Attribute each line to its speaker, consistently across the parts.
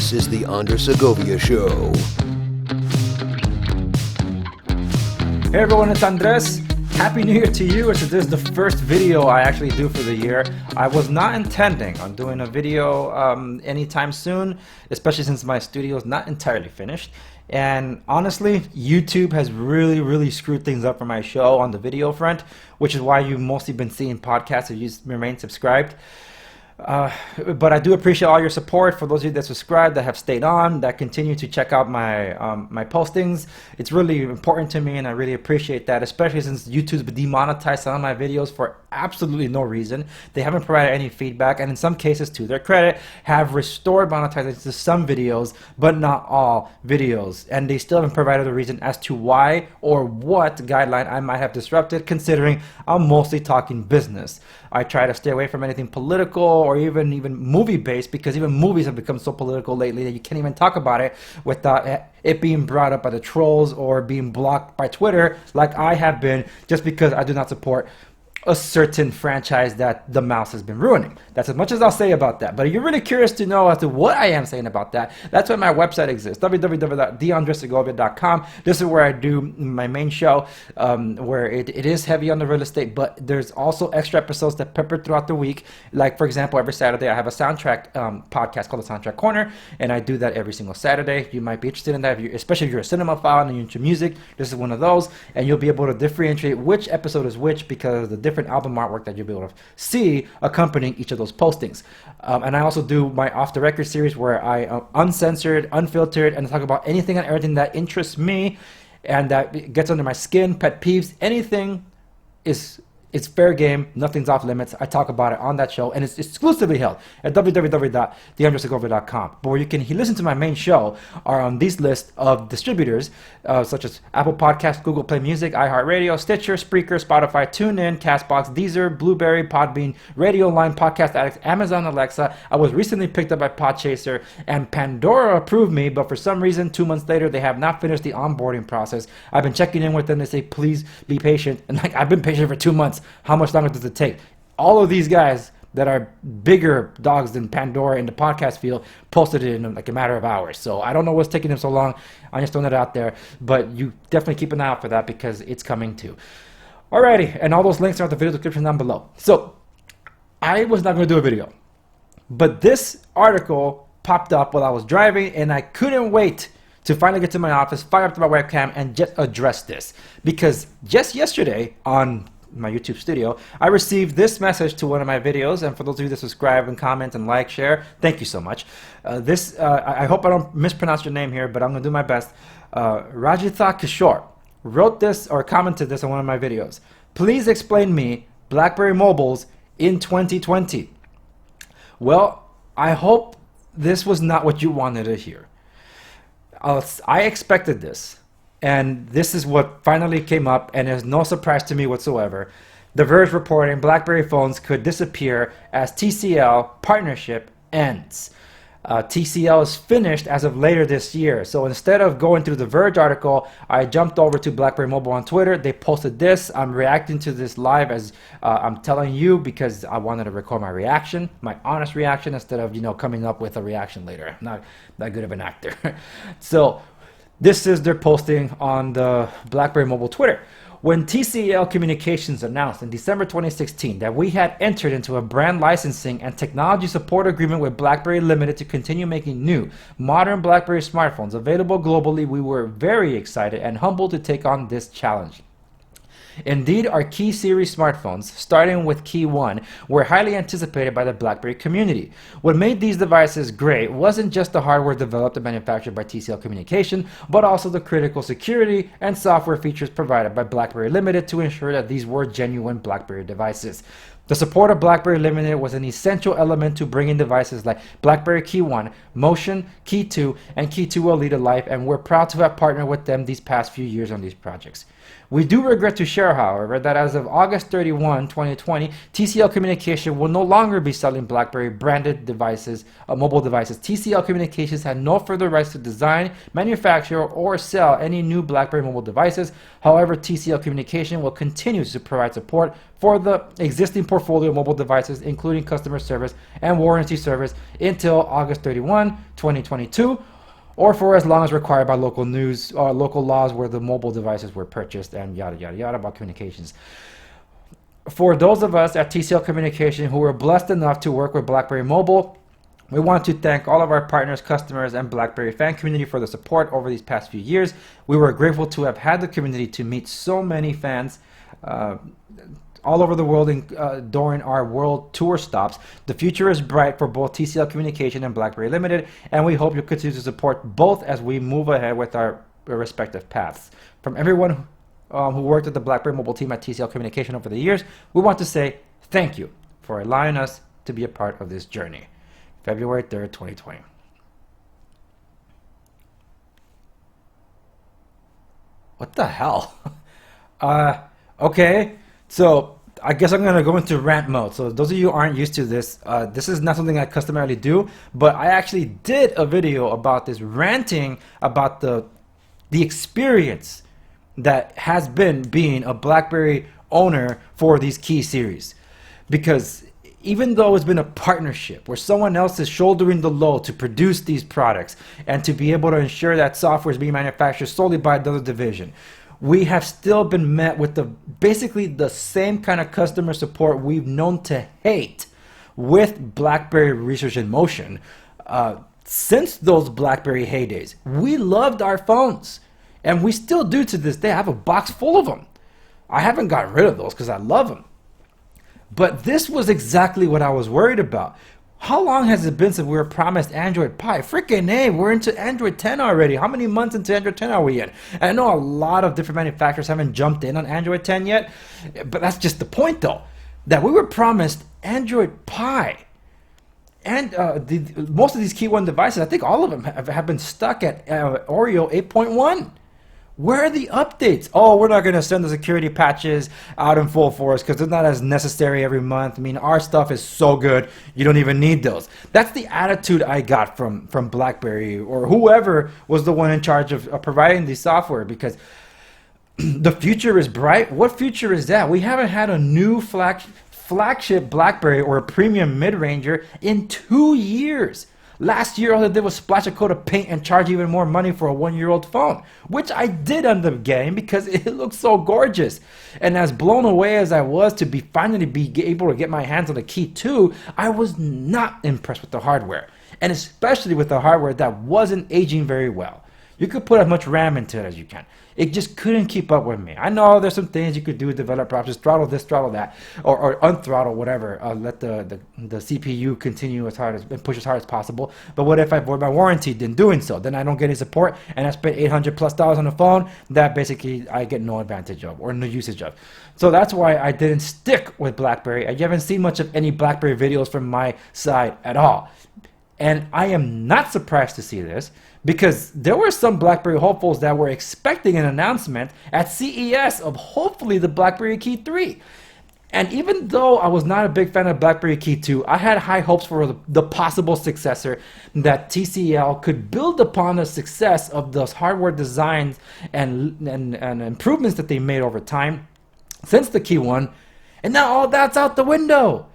Speaker 1: This is the Segovia Show.
Speaker 2: Hey everyone, it's Andres. Happy New Year to you. This is the first video I actually do for the year. I was not intending on doing a video anytime soon, especially since my studio is not entirely finished. And honestly, YouTube has really screwed things up for my show on the video front, which is why you've mostly been seeing podcasts if you remain subscribed. But I do appreciate all your support. For those of you that subscribe, that have stayed on, that continue to check out my my postings. It's really important to me, and I really appreciate that, especially since YouTube's demonetized some of my videos for absolutely no reason. They haven't provided any feedback, and in some cases, to their credit, have restored monetization to some videos, but not all videos. And they still haven't provided a reason as to why or what guideline I might have disrupted, considering I'm mostly talking business. I try to stay away from anything political or even movie based, because even movies have become so political lately that you can't even talk about it without it being brought up by the trolls or being blocked by Twitter, like I have been, just because I do not support a certain franchise that the mouse has been ruining. That's as much as I'll say about that. But if you're really curious to know as to what I am saying about that, that's why my website exists, www.theandresegovia.com. This is where I do my main show, where it is heavy on the real estate, but there's also extra episodes that pepper throughout the week. Like, for example, every Saturday I have a soundtrack podcast called The Soundtrack Corner, and I do that every single Saturday. You might be interested in that, especially if you're a cinemaphile and you're into music. This is one of those, and you'll be able to differentiate which episode is which because of the different album artwork that you'll be able to see accompanying each of those postings. And I also do my Off the Record series, where I uncensored, unfiltered, and talk about anything and everything that interests me and that gets under my skin, pet peeves. Anything it's fair game. Nothing's off limits. I talk about it on that show, and it's exclusively held at www.theandresegovia.com. But where you can listen to my main show are on these lists of distributors, such as Apple Podcasts, Google Play Music, iHeartRadio, Stitcher, Spreaker, Spotify, TuneIn, Castbox, Deezer, Blueberry, Podbean, Radio Line, Podcast Addict, Amazon Alexa. I was recently picked up by Podchaser, and Pandora approved me, but for some reason, 2 months later, they have not finished the onboarding process. I've been checking in with them. They say, please be patient. And I've been patient for 2 months. How much longer does it take? All of these guys that are bigger dogs than Pandora in the podcast field posted it in like a matter of hours. So I don't know what's taking them so long. I'm just throwing it out there. But you definitely keep an eye out for that, because it's coming too. Alrighty, and all those links are in the video description down below. So I was not going to do a video, but this article popped up while I was driving, and I couldn't wait to finally get to my office, fire up to my webcam, and just address this. Because just yesterday on my YouTube studio, I received this message to one of my videos, and for those of you that subscribe and comment and like, share, thank you so much. I hope I don't mispronounce your name here, but I'm going to do my best. Rajitha Kishore wrote this or commented this on one of my videos. Please explain me BlackBerry mobiles in 2020. Well, I hope this was not what you wanted to hear. I expected this. And this is what finally came up, and it's no surprise to me whatsoever. The Verge reporting BlackBerry phones could disappear as TCL partnership ends. TCL is finished as of later this year. So instead of going through the Verge article, I jumped over to BlackBerry Mobile on Twitter. They posted this. I'm reacting to this live as I'm telling you, because I wanted to record my reaction, my honest reaction, instead of coming up with a reaction later. I'm not that good of an actor. So this is their posting on the BlackBerry Mobile Twitter. When TCL Communications announced in December 2016 that we had entered into a brand licensing and technology support agreement with BlackBerry Limited to continue making new, modern BlackBerry smartphones available globally, we were very excited and humbled to take on this challenge. Indeed, our Key series smartphones, starting with Key 1, were highly anticipated by the BlackBerry community. What made these devices great wasn't just the hardware developed and manufactured by TCL Communication, but also the critical security and software features provided by BlackBerry Limited to ensure that these were genuine BlackBerry devices. The support of BlackBerry Limited was an essential element to bringing devices like BlackBerry Key 1, Motion, Key 2, and Key 2 LE to life, and we're proud to have partnered with them these past few years on these projects. We do regret to share, however, that as of August 31, 2020, TCL Communication will no longer be selling BlackBerry branded devices, mobile devices. TCL Communications had no further rights to design, manufacture, or sell any new BlackBerry mobile devices. However, TCL Communication will continue to provide support for the existing portfolio of mobile devices, including customer service and warranty service, until August 31, 2022. Or for as long as required by local news or local laws where the mobile devices were purchased, and yada yada yada about communications. For those of us at TCL Communication who were blessed enough to work with BlackBerry Mobile, we want to thank all of our partners, customers, and BlackBerry fan community for the support over these past few years. We were grateful to have had the community to meet so many fans all over the world during our world tour stops. The future is bright for both TCL Communication and BlackBerry Limited, and we hope you'll continue to support both as we move ahead with our respective paths. From everyone who worked with the BlackBerry Mobile team at TCL Communication over the years, we want to say thank you for allowing us to be a part of this journey. February 3rd, 2020. What the hell? Okay. So I guess I'm going to go into rant mode. So those of you who aren't used to this, this is not something I customarily do, but I actually did a video about this, ranting about the experience that has been being a BlackBerry owner for these key series. Because even though it's been a partnership where someone else is shouldering the load to produce these products and to be able to ensure that software is being manufactured solely by another division, we have still been met with basically the same kind of customer support we've known to hate with BlackBerry Research in Motion since those BlackBerry heydays. We loved our phones, and we still do to this day. I have a box full of them. I haven't gotten rid of those because I love them. But this was exactly what I was worried about. How long has it been since we were promised Android Pie? Freaking A, we're into Android 10 already. How many months into Android 10 are we in? And I know a lot of different manufacturers haven't jumped in on Android 10 yet, but that's just the point though, that we were promised Android Pie. And most of these Key 1 devices, I think all of them have been stuck at Oreo 8.1. Where are the updates? Oh, we're not going to send the security patches out in full force because they're not as necessary every month. I mean, our stuff is so good, you don't even need those. That's the attitude I got from BlackBerry or whoever was the one in charge of providing the software, because the future is bright. What future is that? We haven't had a new flagship BlackBerry or a premium mid-ranger in 2 years. Last year, all they did was splash a coat of paint and charge even more money for a 1-year-old phone, which I did end up getting because it looked so gorgeous. And as blown away as I was to finally be able to get my hands on the Key 2, I was not impressed with the hardware, and especially with the hardware that wasn't aging very well. You could put as much RAM into it as you can. It just couldn't keep up with me. I know there's some things you could do with developer options, throttle this, throttle that, or unthrottle whatever. Let the CPU continue as hard and push as hard as possible. But what if I void my warranty in doing so? Then I don't get any support, and I spent $800+ on a phone that basically I get no advantage of or no usage of. So that's why I didn't stick with BlackBerry. I haven't seen much of any BlackBerry videos from my side at all. And I am not surprised to see this, because there were some BlackBerry hopefuls that were expecting an announcement at CES of hopefully the BlackBerry Key 3. And even though I was not a big fan of BlackBerry Key 2, I had high hopes for the possible successor, that TCL could build upon the success of those hardware designs and improvements that they made over time since the Key 1. And now all that's out the window.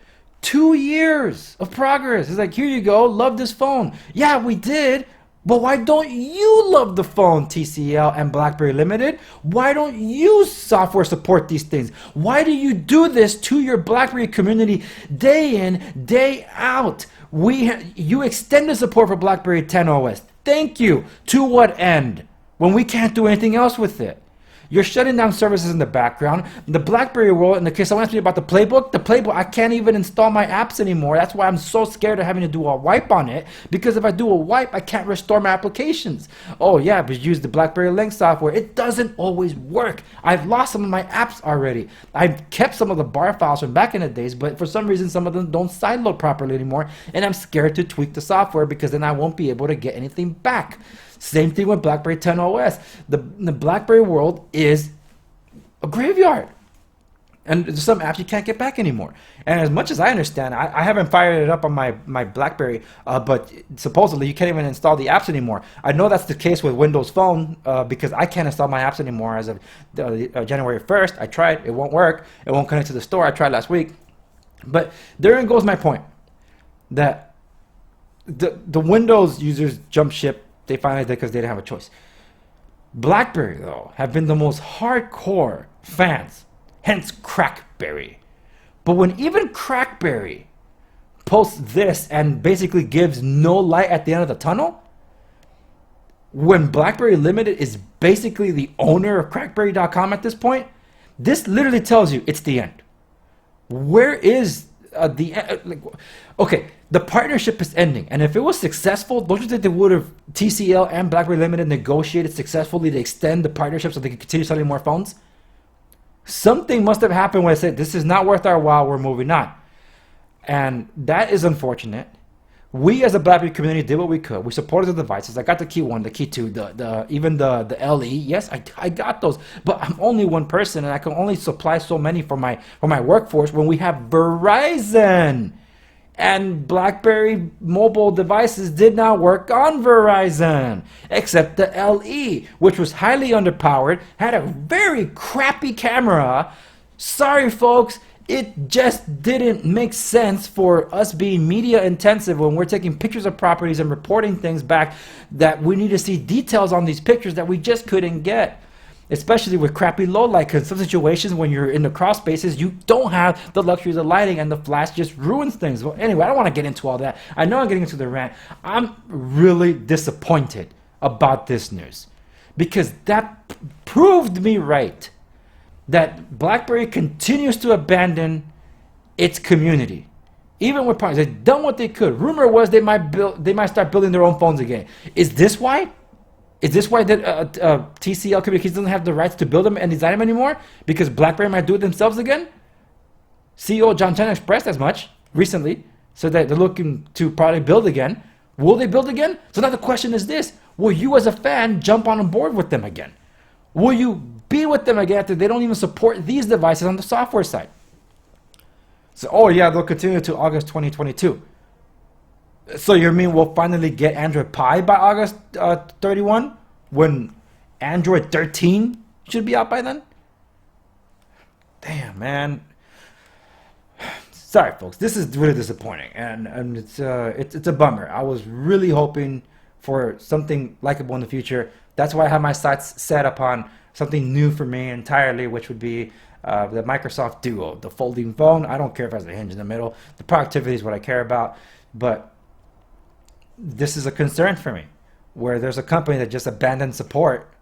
Speaker 2: 2 years of progress. It's like, here you go, love this phone. Yeah, we did. But why don't you love the phone, TCL and BlackBerry Limited? Why don't you software support these things? Why do you do this to your BlackBerry community day in, day out? You extend the support for BlackBerry 10 OS. Thank you. To what end? When we can't do anything else with it. You're shutting down services in the background. The BlackBerry world, in the case someone asked me about the playbook, I can't even install my apps anymore. That's why I'm so scared of having to do a wipe on it, because if I do a wipe, I can't restore my applications. Oh yeah, but use the BlackBerry Link software. It doesn't always work. I've lost some of my apps already. I've kept some of the bar files from back in the days, but for some reason, some of them don't sideload properly anymore, and I'm scared to tweak the software because then I won't be able to get anything back. Same thing with BlackBerry 10 OS. The BlackBerry world is a graveyard. And there's some apps you can't get back anymore. And as much as I understand, I haven't fired it up on my BlackBerry, but supposedly you can't even install the apps anymore. I know that's the case with Windows Phone because I can't install my apps anymore as of January 1st. I tried, it won't work. It won't connect to the store. I tried last week. But therein goes my point, that the Windows users jumped ship. They finally did because they didn't have a choice. BlackBerry, though, have been the most hardcore fans. Hence Crackberry. But when even Crackberry posts this and basically gives no light at the end of the tunnel, when BlackBerry Limited is basically the owner of Crackberry.com at this point, this literally tells you it's the end. Where is okay, the partnership is ending, and if it was successful, don't you think they would have, TCL and BlackBerry Limited, negotiated successfully to extend the partnership so they could continue selling more phones? Something must have happened when I said, this is not worth our while, we're moving on. And that is unfortunate. We as a BlackBerry community did what we could. We supported the devices. I got the key 1, the key 2, even the LE. Yes, I got those. But I'm only one person, and I can only supply so many for my workforce when we have Verizon. And BlackBerry mobile devices did not work on Verizon, except the LE, which was highly underpowered, had a very crappy camera. Sorry, folks, it just didn't make sense for us being media intensive when we're taking pictures of properties and reporting things back, that we need to see details on these pictures that we just couldn't get. Especially with crappy low light, because in some situations when you're in the cross spaces, you don't have the luxuries of lighting, and the flash just ruins things. Well, anyway, I don't want to get into all that. I know I'm getting into the rant. I'm really disappointed about this news, because that proved me right, that BlackBerry continues to abandon its community. Even with partners, they've done what they could. Rumor was they might start building their own phones again. Is this why? Is this why that TCL Communications doesn't have the rights to build them and design them anymore? Because BlackBerry might do it themselves again? CEO John Chen expressed as much recently, so that they're looking to probably build again. Will they build again? So now the question is this: will you as a fan jump on board with them again? Will you be with them again after they don't even support these devices on the software side? So, oh yeah, they'll continue to August 2022. So you mean we'll finally get Android Pie by August 31, when Android 13 should be out by then? Damn, man. Sorry, folks. This is really disappointing, and it's a bummer. I was really hoping for something likable in the future. That's why I have my sights set upon something new for me entirely, which would be the Microsoft Duo, the folding phone. I don't care if it has a hinge in the middle. The productivity is what I care about, but this is a concern for me, where there's a company that just abandoned support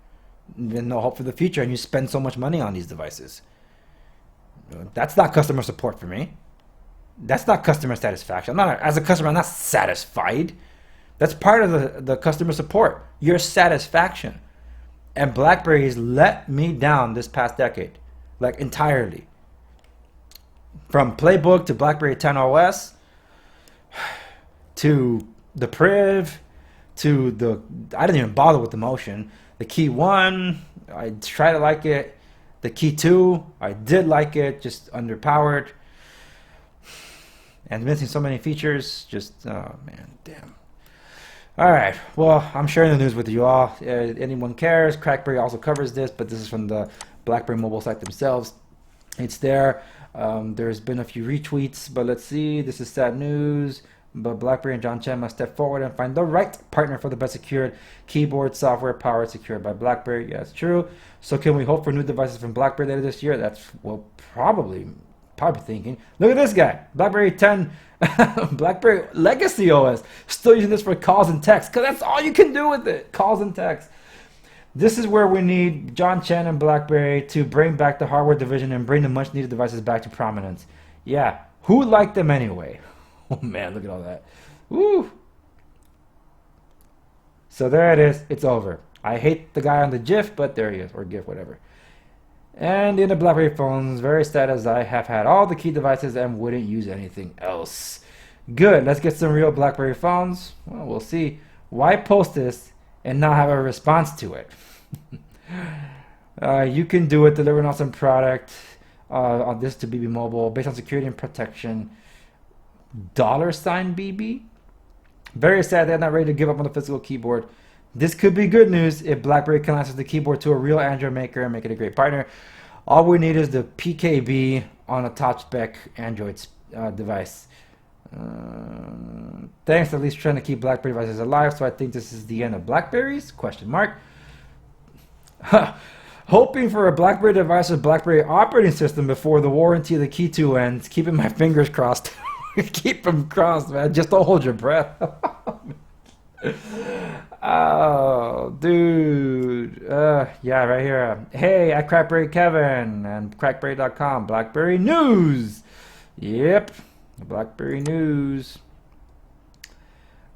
Speaker 2: and no hope for the future, and you spend so much money on these devices. That's not customer support for me. That's not customer satisfaction. As a customer, I'm not satisfied. That's part of the customer support, your satisfaction. And BlackBerry's let me down this past decade, like entirely. From Playbook to BlackBerry 10 OS to the Priv to I didn't even bother with the Motion. The Key 1, I tried to like it. The Key 2, I did like it, just underpowered. And missing so many features, just, oh man, damn. Alright, well, I'm sharing the news with you all. Anyone cares, Crackberry also covers this, but this is from the BlackBerry mobile site themselves. It's there. There's been a few retweets, but let's see. This is sad news. But BlackBerry and John Chen must step forward and find the right partner for the best secured keyboard software powered secured by BlackBerry. Yeah, it's true. So can we hope for new devices from BlackBerry later this year? That's, well, probably thinking. Look at this guy, BlackBerry 10, BlackBerry Legacy OS, still using this for calls and texts, because that's all you can do with it, calls and texts. This is where we need John Chen and BlackBerry to bring back the hardware division and bring the much needed devices back to prominence. Yeah, who liked them anyway? Oh man, look at all that. Woo! So there it is. It's over. I hate the guy on the GIF, but there he is, or GIF, whatever. And in the BlackBerry phones, very sad as I have had all the key devices and wouldn't use anything else. Good. Let's get some real BlackBerry phones. Well, we'll see. Why post this and not have a response to it? You can do it, deliver an awesome product on this to BB Mobile based on security and protection. $BB. Very sad they're not ready to give up on the physical keyboard. This could be good news if BlackBerry can license the keyboard to a real Android maker and make it a great partner. All we need is the PKB on a top spec Android device. Thanks, at least trying to keep BlackBerry devices alive. So I think this is the end of BlackBerries? Question mark. Hoping for a BlackBerry device with BlackBerry operating system before the warranty of the Key 2 ends. Keeping my fingers crossed. Keep them crossed, man. Just don't hold your breath. Oh, dude. Yeah, right here. Hey, at Crackberry Kevin and crackberry.com. BlackBerry news. Yep. BlackBerry news.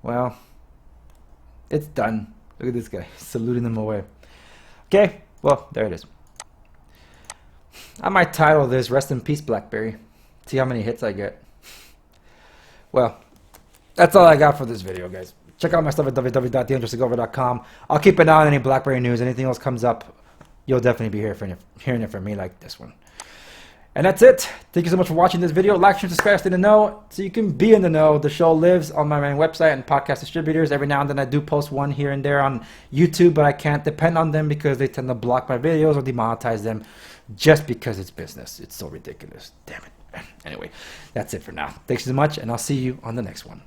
Speaker 2: Well, it's done. Look at this guy saluting them away. Okay, well, there it is. I might title this Rest in Peace BlackBerry. See how many hits I get. Well, that's all I got for this video, guys. Check out my stuff at www.theandrewsegovia.com. I'll keep an eye on any BlackBerry news. Anything else comes up, you'll definitely be hearing it from me like this one. And that's it. Thank you so much for watching this video. Like, share, subscribe, stay in the know so you can be in the know. The show lives on my main website and podcast distributors. Every now and then I do post one here and there on YouTube, but I can't depend on them because they tend to block my videos or demonetize them just because it's business. It's so ridiculous. Damn it. Anyway, that's it for now. Thanks so much, and I'll see you on the next one.